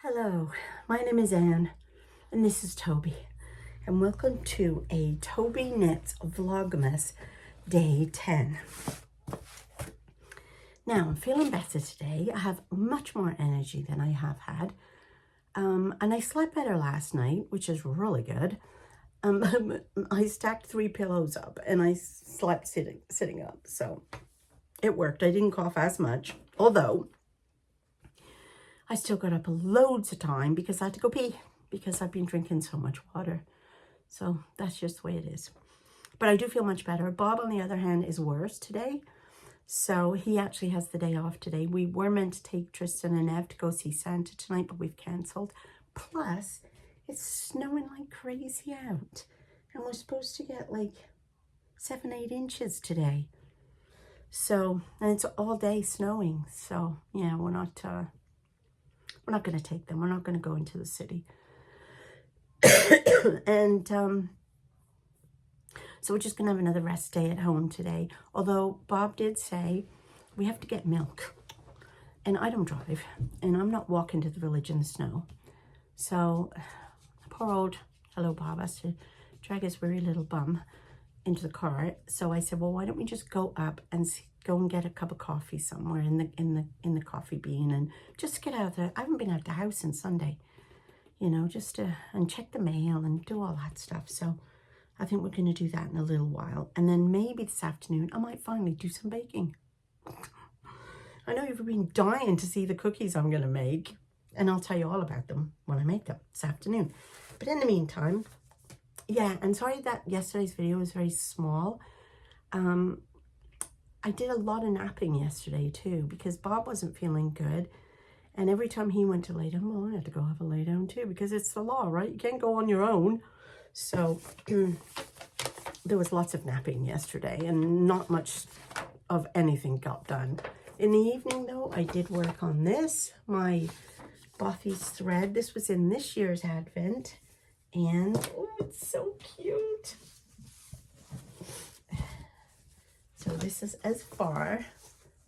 Hello, my name is Anne and this is Toby, and welcome to a Tobyknits Vlogmas day 10. Now I'm feeling better today. I have much more energy than I have had, and I slept better last night, which is really good. I stacked 3 pillows up and I slept sitting up, so it worked. I didn't cough as much, although I still got up loads of time because I had to go pee because I've been drinking so much water. So that's just the way it is. But I do feel much better. Bob, on the other hand, is worse today. So he actually has the day off today. We were meant to take Tristan and Ev to go see Santa tonight, but we've cancelled. Plus, it's snowing like crazy out. And we're supposed to get like 7-8 inches today. So, and it's all day snowing. So, yeah, we're not going to take them. We're not going to go into the city. And so we're just going to have another rest day at home today. Although Bob did say we have to get milk. And I don't drive. And I'm not walking to the village in the snow. So poor old, hello Bob, has to drag his weary little bum into the car. So I said, well, why don't we just go up and go and get a cup of coffee somewhere in the coffee bean, and just get out there. I haven't been out the house since Sunday, you know, just to and check the mail and do all that stuff. So I think we're going to do that in a little while, and then maybe this afternoon I might finally do some baking. I know you've been dying to see the cookies I'm going to make, and I'll tell you all about them when I make them this afternoon. But in the meantime, yeah, and sorry that yesterday's video was very small. I did a lot of napping yesterday too, because Bob wasn't feeling good. And every time he went to lay down, well, I had to go have a lay down too, because it's the law, right? You can't go on your own. So there was lots of napping yesterday and not much of anything got done. In the evening though, I did work on this, my Bothy's thread. This was in this year's Advent. And, oh, it's so cute. So this is as far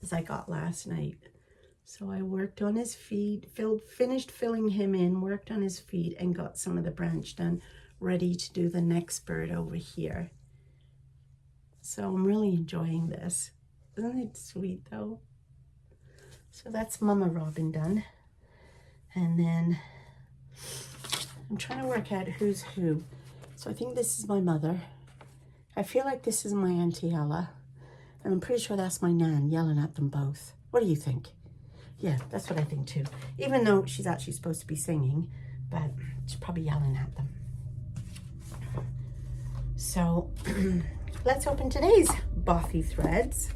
as I got last night. So I worked on his feet, finished filling him in, worked on his feet, and got some of the branch done, ready to do the next bird over here. So I'm really enjoying this. Isn't it sweet though? So that's Mama Robin done. And then I'm trying to work out who's who. So I think this is my mother. I feel like this is my Auntie Ella. And I'm pretty sure that's my Nan yelling at them both. What do you think? Yeah, that's what I think too. Even though she's actually supposed to be singing, but she's probably yelling at them. So let's open today's Bothy threads,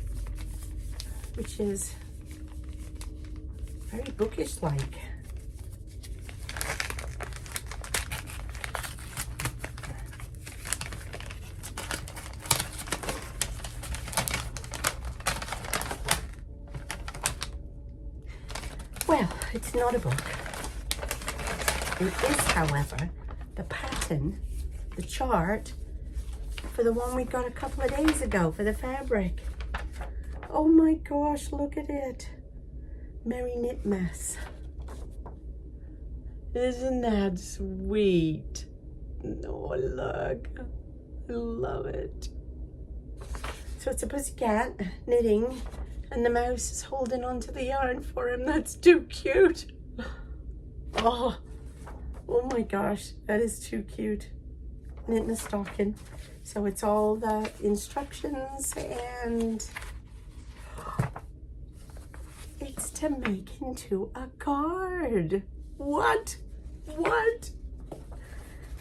which is very bookish-like. Well, it's not a book. It is, however, the pattern, the chart, for the one we got a couple of days ago for the fabric. Oh my gosh, look at it. Merry Knit Mess. Isn't that sweet? Oh, look. I love it. So it's a pussycat knitting, and the mouse is holding onto the yarn for him. That's too cute. Oh my gosh, that is too cute. Knitting a stocking. So it's all the instructions, and it's to make into a card. What?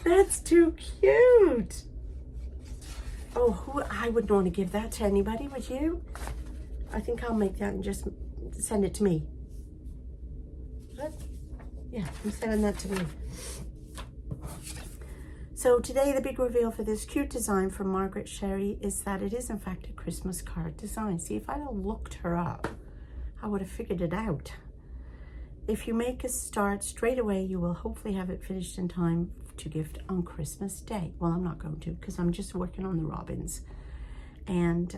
That's too cute. Oh, I wouldn't want to give that to anybody, would you? I think I'll make that and just send it to me. What? Yeah, I'm sending that to me. So today the big reveal for this cute design from Margaret Sherry is that it is in fact a Christmas card design. See, if I'd have looked her up, I would have figured it out. If you make a start straight away, you will hopefully have it finished in time to gift on Christmas Day. Well, I'm not going to, because I'm just working on the robins. And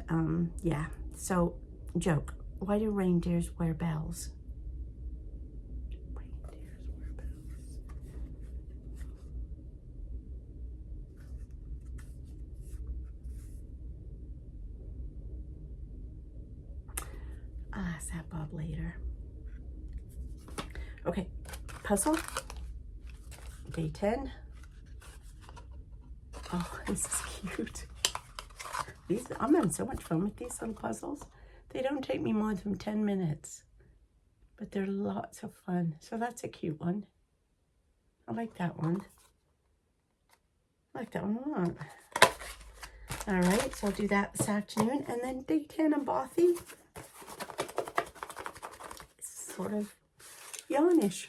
yeah, so joke, why do reindeers wear bells? Reindeers wear bells. I'll ask that Bob later. Okay, puzzle. Day 10. Oh, this is cute. I'm having so much fun with these little puzzles. They don't take me more than 10 minutes, but they're lots of fun. So that's a cute one. I like that one. I like that one a lot. All right, so I'll do that this afternoon. And then day 10 on Bothy. It's sort of yarnish.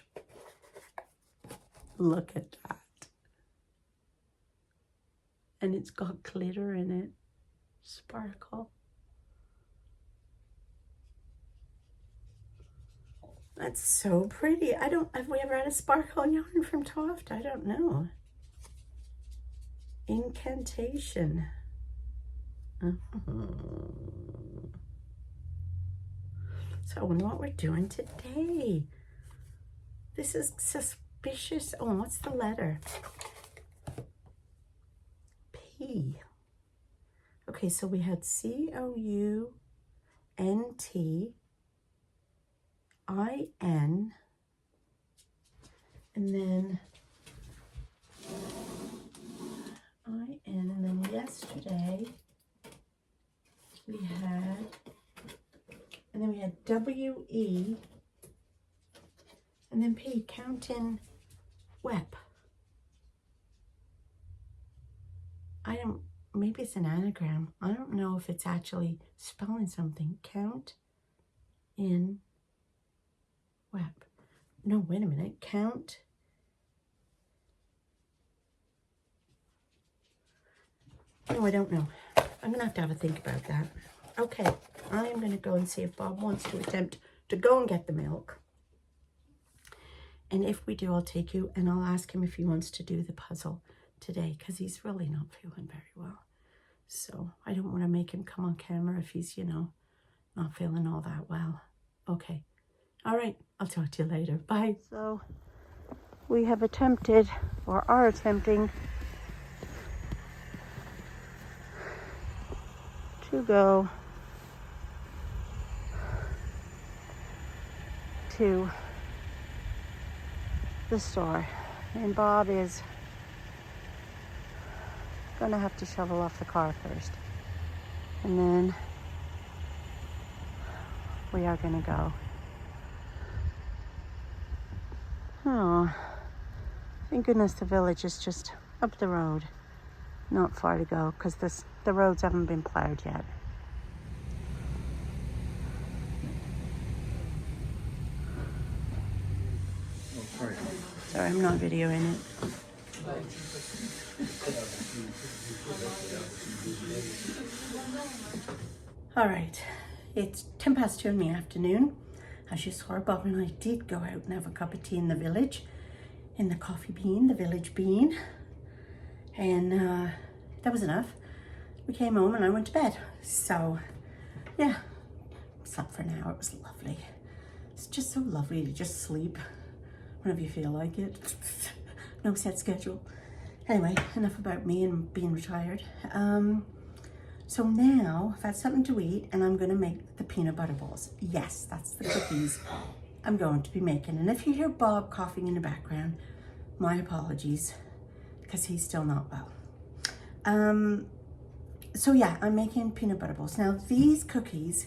Look at that. And it's got glitter in it. Sparkle. That's so pretty. Have we ever had a sparkle yarn from Toft? I don't know. Incantation. So I wonder what we're doing today. This is suspicious. Oh, what's the letter? P. Okay, so we had COUNTIN, and then IN, and then yesterday we had, and then we had WE, and then P, counting web. Maybe it's an anagram. I don't know if it's actually spelling something. Count in web. No, wait a minute. Count. No, I don't know. I'm going to have a think about that. Okay, I'm going to go and see if Bob wants to attempt to go and get the milk. And if we do, I'll take you and I'll ask him if he wants to do the puzzle today, because he's really not feeling very well. So I don't want to make him come on camera if he's, you know, not feeling all that well. Okay. All right. I'll talk to you later. Bye. So we have attempted, or are attempting, to go to the store, and Bob is gonna have to shovel off the car first, and then we are gonna go. Oh, thank goodness the village is just up the road, not far to go, because the roads haven't been plowed yet. Sorry, I'm not videoing it. All right, it's 2:10 in the afternoon. As you saw, Bob and I did go out and have a cup of tea in the village, in the coffee bean, the village bean. And that was enough. We came home and I went to bed. So, yeah, slept for an hour. It was lovely. It's just so lovely to just sleep whenever you feel like it. No set schedule. Anyway, enough about me and being retired. So now I've had something to eat and I'm going to make the peanut butter balls. Yes, that's the cookies I'm going to be making. And if you hear Bob coughing in the background, my apologies, because he's still not well. So yeah, I'm making peanut butter balls. Now these cookies,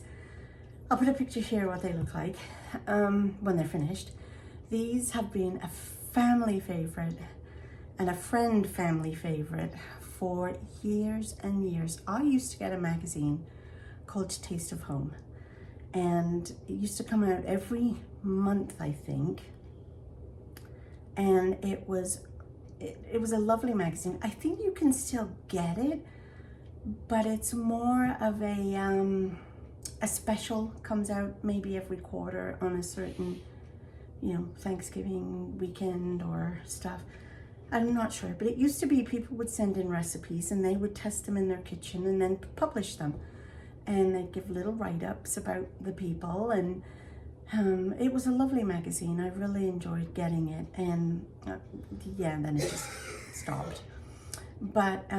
I'll put a picture here what they look like when they're finished. These have been a family favorite and a friend family favorite for years and years. I used to get a magazine called Taste of Home, and it used to come out every month, I think, and it was a lovely magazine. I think you can still get it, but it's more of a special, comes out maybe every quarter on a certain, you know, Thanksgiving weekend or stuff. I'm not sure, but it used to be people would send in recipes and they would test them in their kitchen and then publish them. And they'd give little write-ups about the people, and it was a lovely magazine. I really enjoyed getting it, and yeah, and then it just stopped. But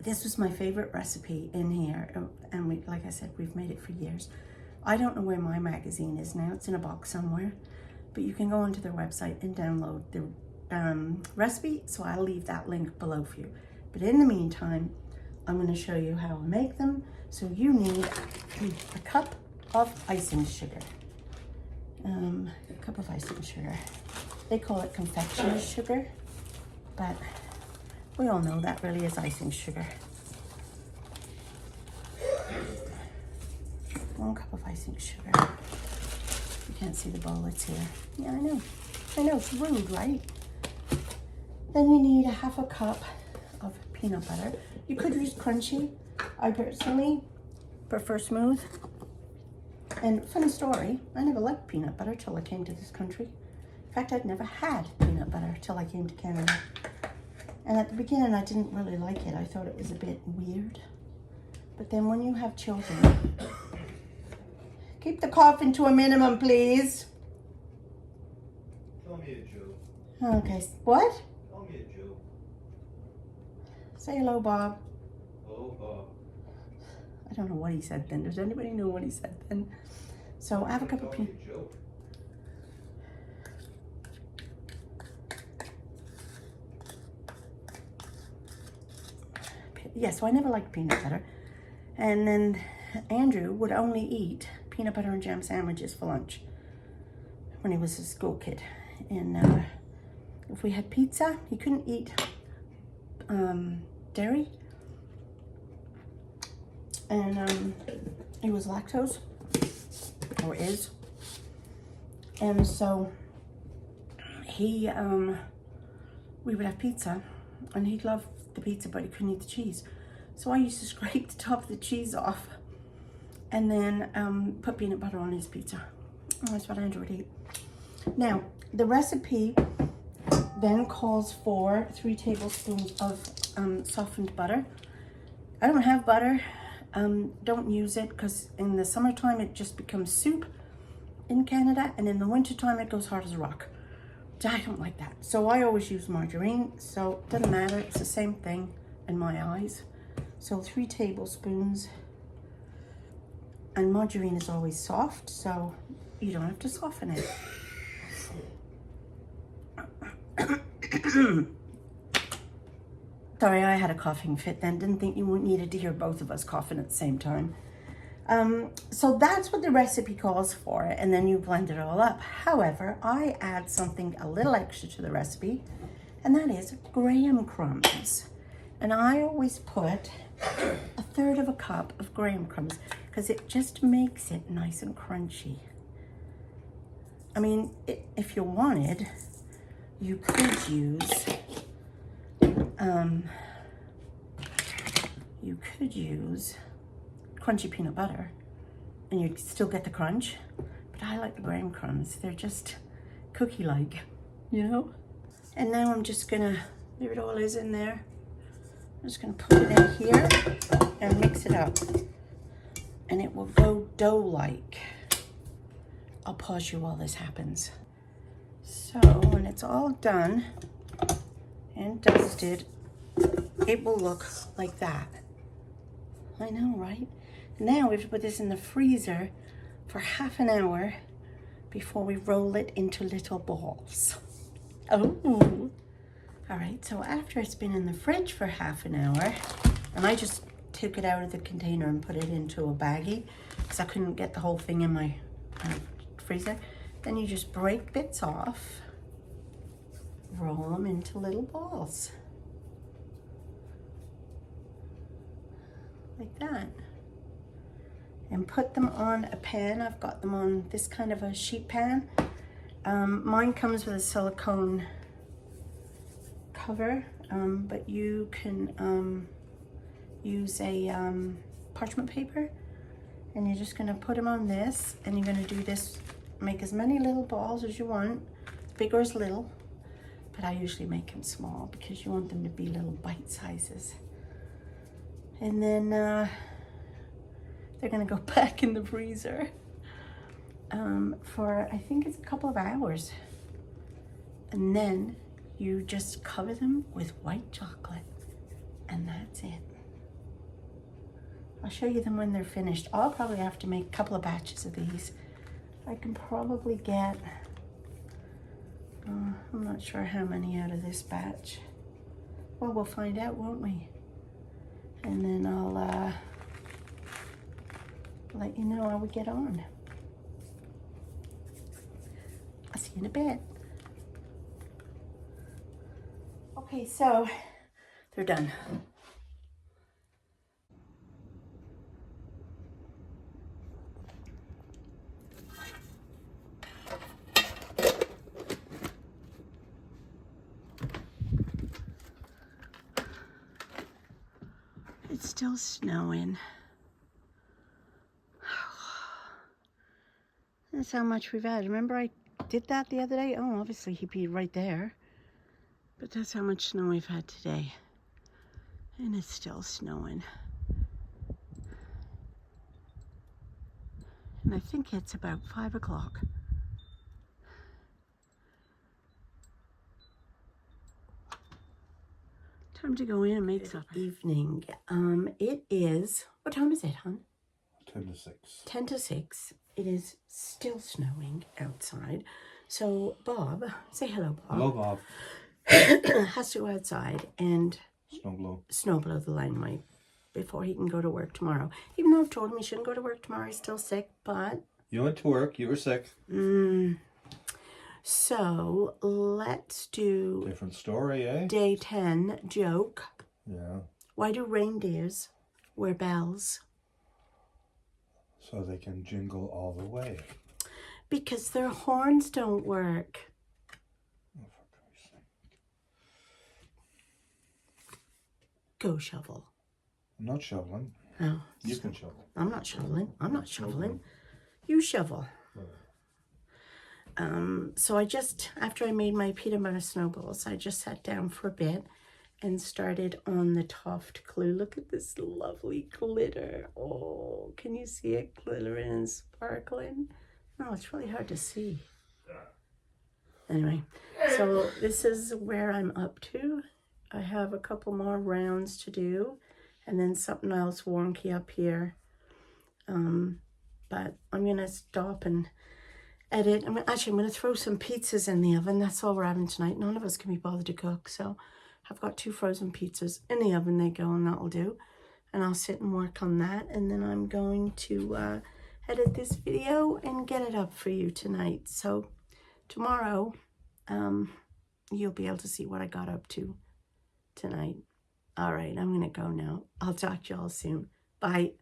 this was my favorite recipe in here, and we, like I said, we've made it for years. I don't know where my magazine is now. It's in a box somewhere. But you can go onto their website and download the recipe. So I'll leave that link below for you. But in the meantime, I'm going to show you how I make them. So you need a cup of icing sugar. A cup of icing sugar. They call it confectioner's sugar, but we all know that really is icing sugar. 1 cup of icing sugar. You can't see the bowl, it's here. Yeah, I know, it's rude, right? Then you need a 1/2 cup of peanut butter. You could use crunchy. I personally prefer smooth. And funny story, I never liked peanut butter till I came to this country. In fact, I'd never had peanut butter till I came to Canada. And at the beginning, I didn't really like it. I thought it was a bit weird. But then when you have children, keep the coughing to a minimum, please. Tell me a joke. Okay, what? Tell me a joke. Say hello, Bob. Hello, Bob. I don't know what he said then. Does anybody know what he said then? So I have a cup of peanut. Joke. Yeah, so I never liked peanut butter. And then Andrew would only eat peanut butter and jam sandwiches for lunch when he was a school kid. And if we had pizza, he couldn't eat dairy. And he was lactose, or is. And so he, we would have pizza, and he'd love the pizza, but he couldn't eat the cheese. So I used to scrape the top of the cheese off and then put peanut butter on his pizza. Oh, that's what Andrew would eat. Now, the recipe then calls for 3 tablespoons of softened butter. I don't have butter. Don't use it because in the summertime it just becomes soup in Canada, and in the wintertime it goes hard as a rock. I don't like that. So I always use margarine, so it doesn't matter. It's the same thing in my eyes. So 3 tablespoons. And margarine is always soft, so you don't have to soften it. Sorry, I had a coughing fit then. Didn't think you needed to hear both of us coughing at the same time. So that's what the recipe calls for, and then you blend it all up. However, I add something a little extra to the recipe, and that is graham crumbs. And I always put 1/3 cup of graham crumbs because it just makes it nice and crunchy. I mean, if you wanted, you could use crunchy peanut butter and you'd still get the crunch, but I like the graham crumbs. They're just cookie-like, you know? And now I'm just gonna, there it all is in there. I'm just gonna put it in here and mix it up, and it will go dough-like. I'll pause you while this happens. So when it's all done and dusted, it will look like that. I know, right? Now we have to put this in the freezer for 1/2 an hour before we roll it into little balls. Oh, all right, so after it's been in the fridge for 1/2 an hour, and I just took it out of the container and put it into a baggie because I couldn't get the whole thing in my freezer. Then you just break bits off, roll them into little balls. Like that. And put them on a pan. I've got them on this kind of a sheet pan. Mine comes with a silicone cover, but you can use a parchment paper, and you're just gonna put them on this, and you're gonna do this, make as many little balls as you want, big or as little, but I usually make them small because you want them to be little bite sizes. And then they're gonna go back in the freezer for, I think it's a couple of hours. And then you just cover them with white chocolate, and that's it. I'll show you them when they're finished. I'll probably have to make a couple of batches of these. I can probably get, I'm not sure how many out of this batch. Well, we'll find out, won't we? And then I'll let you know how we get on. I'll see you in a bit. Okay, so they're done. It's still snowing. That's how much we've had. Remember I did that the other day? Oh, obviously he'd be right there. But that's how much snow we've had today. And it's still snowing. And I think it's about 5 o'clock. Time to go in and make supper. Evening. It is, what time is it, hon? 10 to 6. 10 to 6. It is still snowing outside. So Bob, say hello, Bob. Hello, Bob. Has to go outside and snow blow the line before he can go to work tomorrow. Even though I've told him he shouldn't go to work tomorrow, he's still sick, but... You went to work, you were sick. So, let's do... Different story, eh? Day 10 joke. Yeah. Why do reindeers wear bells? So they can jingle all the way. Because their horns don't work. Oh, for Christ's sake. Go shovel. I'm not shoveling. Oh, You can shovel. I'm not shoveling. I'm not shoveling. You shovel. So I just, after I made my peanut butter snowballs, I just sat down for a bit and started on the Toft glue. Look at this lovely glitter. Oh, can you see it glittering and sparkling? No, it's really hard to see. Anyway, so this is where I'm up to. I have a couple more rounds to do and then something else wonky up here. But I'm going to stop and edit. I'm going to throw some pizzas in the oven. That's all we're having tonight. None of us can be bothered to cook, so I've got 2 frozen pizzas in the oven. They go, and that'll do. And I'll sit and work on that, and then I'm going to edit this video and get it up for you tonight. So tomorrow, you'll be able to see what I got up to tonight. All right, I'm going to go now. I'll talk to y'all soon. Bye.